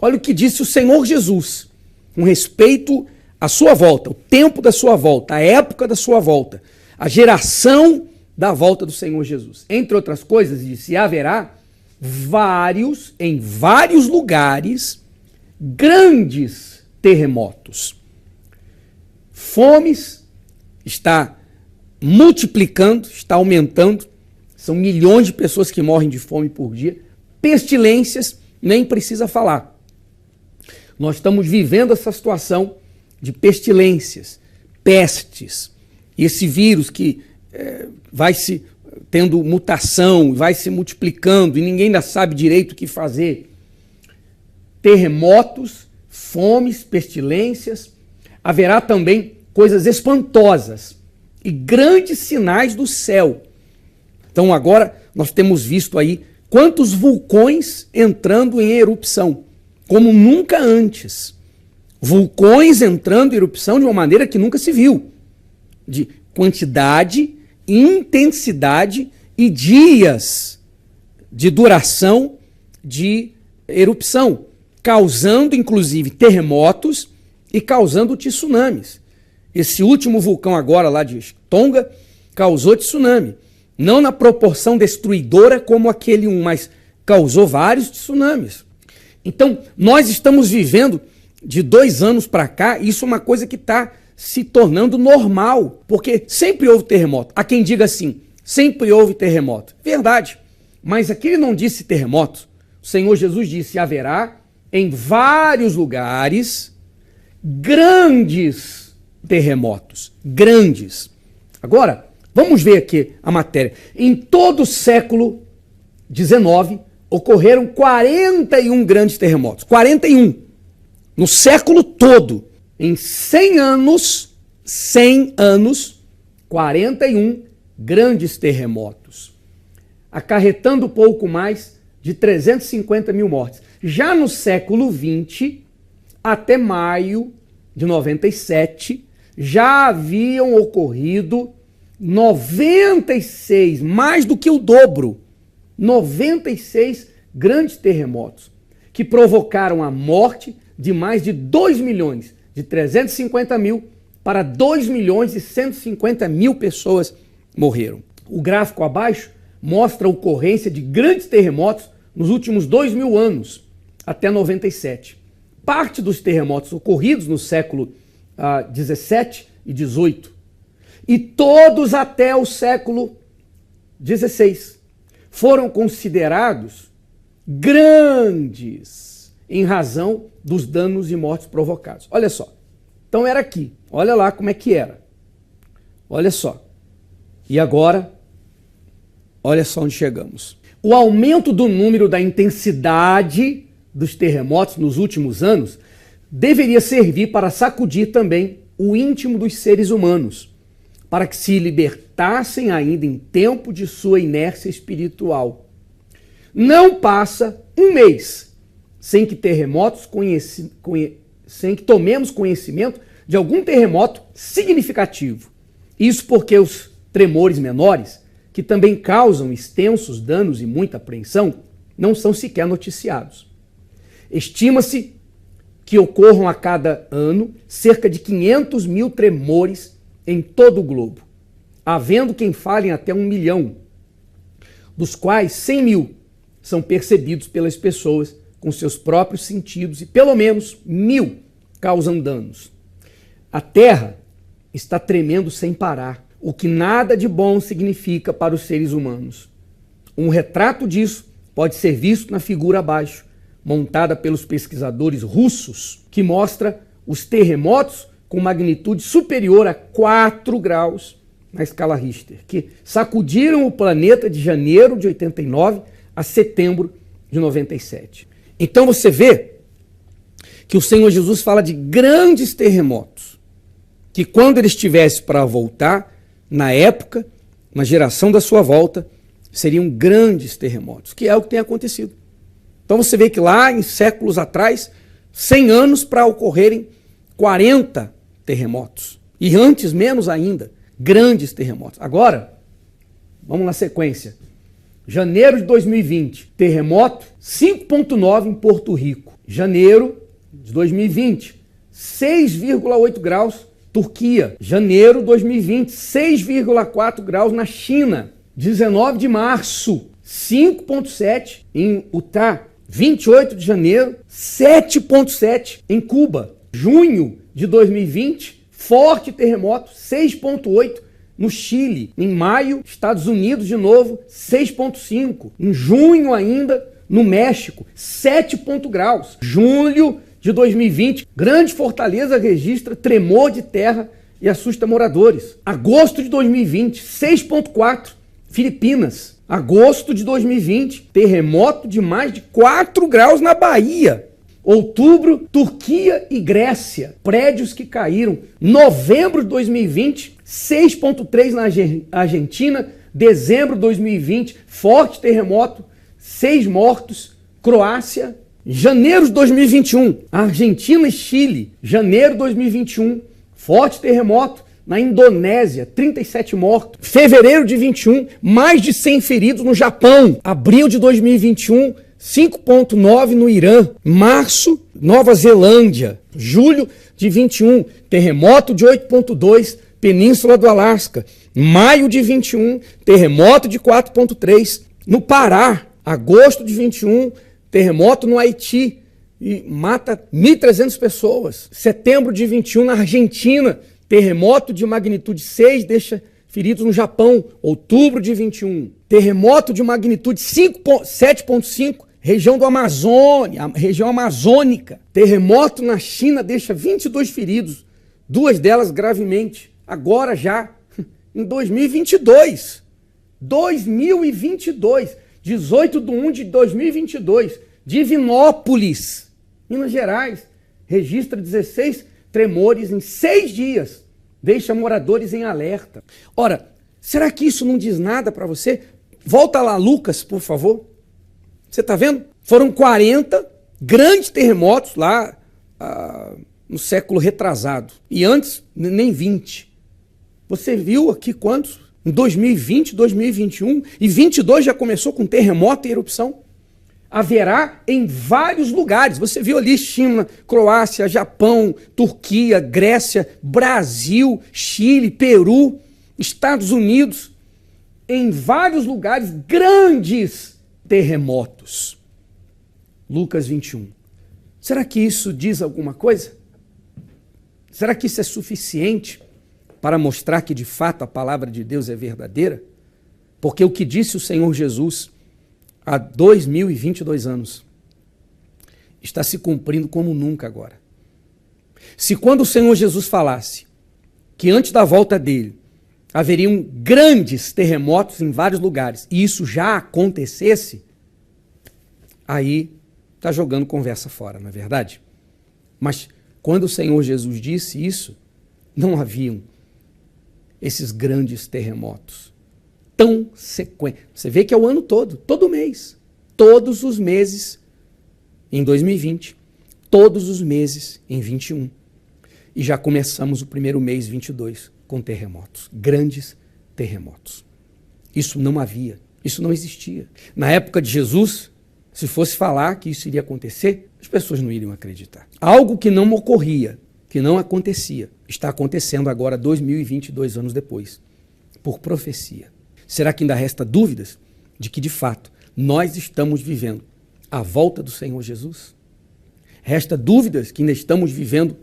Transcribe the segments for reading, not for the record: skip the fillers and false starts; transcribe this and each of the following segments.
Olha o que disse o Senhor Jesus com respeito à sua volta, o tempo da sua volta, a época da sua volta, a geração da volta do Senhor Jesus. Entre outras coisas, disse, haverá em vários lugares, grandes terremotos. Fomes está multiplicando, está aumentando, são milhões de pessoas que morrem de fome por dia. Pestilências, nem precisa falar. Nós estamos vivendo essa situação de pestilências, pestes, esse vírus que vai se tendo mutação, vai se multiplicando e ninguém ainda sabe direito o que fazer. Terremotos, fomes, pestilências. Haverá também coisas espantosas e grandes sinais do céu. Então agora nós temos visto aí quantos vulcões entrando em erupção, como nunca antes. Vulcões entrando em erupção de uma maneira que nunca se viu. De quantidade, intensidade e dias de duração de erupção, causando inclusive terremotos e causando tsunamis. Esse último vulcão agora lá de Tonga causou tsunami. Não na proporção destruidora como aquele mas causou vários tsunamis. Então, nós estamos vivendo de 2 anos para cá, isso é uma coisa que está se tornando normal, porque sempre houve terremoto. Há quem diga assim, sempre houve terremoto. Verdade, mas aqui ele não disse terremoto. O Senhor Jesus disse, haverá em vários lugares grandes terremotos. Grandes. Agora, vamos ver aqui a matéria. Em todo o século XIX, ocorreram 41 grandes terremotos. 41. No século todo. Em 100 anos, 41 grandes terremotos. Acarretando pouco mais de 350 mil mortes. Já no século XX, até maio de 97, já haviam ocorrido 96, mais do que o dobro, 96 grandes terremotos, que provocaram a morte de mais de 2 milhões, de 350 mil para 2 milhões e 150 mil pessoas morreram. O gráfico abaixo mostra a ocorrência de grandes terremotos nos últimos 2.000 anos, até 97. Parte dos terremotos ocorridos no século 17 e 18, e todos até o século 16, foram considerados grandes em razão dos danos e mortes provocados. Olha só, então era aqui, olha lá como é que era, olha só, e agora, olha só onde chegamos. O aumento do número da intensidade dos terremotos nos últimos anos deveria servir para sacudir também o íntimo dos seres humanos, para que se libertassem ainda em tempo de sua inércia espiritual. Não passa um mês sem que sem que tomemos conhecimento de algum terremoto significativo. Isso porque os tremores menores, que também causam extensos danos e muita apreensão, não são sequer noticiados. Estima-se que ocorram a cada ano cerca de 500 mil tremores em todo o globo, havendo quem fale em até 1 milhão, dos quais 100 mil são percebidos pelas pessoas com seus próprios sentidos e pelo menos 1.000 causam danos. A Terra está tremendo sem parar, o que nada de bom significa para os seres humanos. Um retrato disso pode ser visto na figura abaixo, montada pelos pesquisadores russos, que mostra os terremotos com magnitude superior a 4 graus na escala Richter, que sacudiram o planeta de janeiro de 89 a setembro de 97. Então você vê que o Senhor Jesus fala de grandes terremotos, que quando ele estivesse para voltar, na época, na geração da sua volta, seriam grandes terremotos, que é o que tem acontecido. Então você vê que lá em séculos atrás, 100 anos para ocorrerem 40 terremotos. E antes, menos ainda, grandes terremotos. Agora, vamos na sequência. Janeiro de 2020, terremoto 5.9 em Porto Rico. Janeiro de 2020, 6,8 graus, Turquia. Janeiro de 2020, 6,4 graus na China. 19 de março, 5,7 em Utah. 28 de janeiro, 7,7 em Cuba. Junho de 2020, forte terremoto, 6,8 no Chile. Em maio, Estados Unidos de novo, 6,5. Em junho ainda, no México, 7 graus. Julho de 2020, Grande Fortaleza registra tremor de terra e assusta moradores. Agosto de 2020, 6,4, Filipinas. Agosto de 2020, terremoto de mais de 4 graus na Bahia. Outubro, Turquia e Grécia, prédios que caíram. Novembro de 2020, 6,3 na Argentina. Dezembro de 2020, forte terremoto, 6 mortos. Croácia. Janeiro de 2021, Argentina e Chile. Janeiro de 2021, forte terremoto na Indonésia, 37 mortos. Fevereiro de 21, mais de 100 feridos no Japão. Abril de 2021, 5,9 no Irã. Março, Nova Zelândia. Julho de 21, terremoto de 8,2, Península do Alasca. Maio de 21, terremoto de 4,3 no Pará. Agosto de 21, terremoto no Haiti e mata 1.300 pessoas. Setembro de 21, na Argentina, terremoto de magnitude 6 deixa feridos no Japão. Outubro de 21, terremoto de magnitude 7,5, região do Amazônia, região amazônica. Terremoto na China deixa 22 feridos, 2 delas gravemente. Agora já, em 2022. 18 de 1 de 2022, Divinópolis, Minas Gerais, registra 16 tremores em 6 dias, deixa moradores em alerta. Ora, será que isso não diz nada para você? Volta lá, Lucas, por favor. Você está vendo? Foram 40 grandes terremotos lá no século retrasado. E antes, nem 20. Você viu aqui quantos? Em 2020, 2021 e 22 já começou com terremoto e erupção. Haverá em vários lugares. Você viu ali China, Croácia, Japão, Turquia, Grécia, Brasil, Chile, Peru, Estados Unidos. Em vários lugares, grandes terremotos. Lucas 21. Será que isso diz alguma coisa? Será que isso é suficiente para mostrar que de fato a palavra de Deus é verdadeira? Porque o que disse o Senhor Jesus há 2022 anos está se cumprindo como nunca agora. Se quando o Senhor Jesus falasse que antes da volta dele haveriam grandes terremotos em vários lugares e isso já acontecesse, aí está jogando conversa fora, não é verdade? Mas quando o Senhor Jesus disse isso, não haviam esses grandes terremotos tão sequentes. Você vê que é o ano todo mês, todos os meses em 2020, todos os meses em 21. E já começamos o primeiro mês 22 com terremotos, grandes terremotos. Isso não havia, isso não existia. Na época de Jesus, se fosse falar que isso iria acontecer, as pessoas não iriam acreditar. Algo que não ocorria, que não acontecia, está acontecendo agora 2022 anos depois, por profecia. Será que ainda resta dúvidas de que, de fato, nós estamos vivendo a volta do Senhor Jesus? Resta dúvidas que ainda estamos vivendo,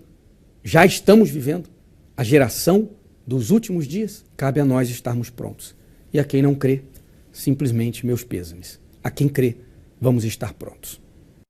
já estamos vivendo, a geração dos últimos dias? Cabe a nós estarmos prontos. E a quem não crê, simplesmente meus pêsames. A quem crê, vamos estar prontos.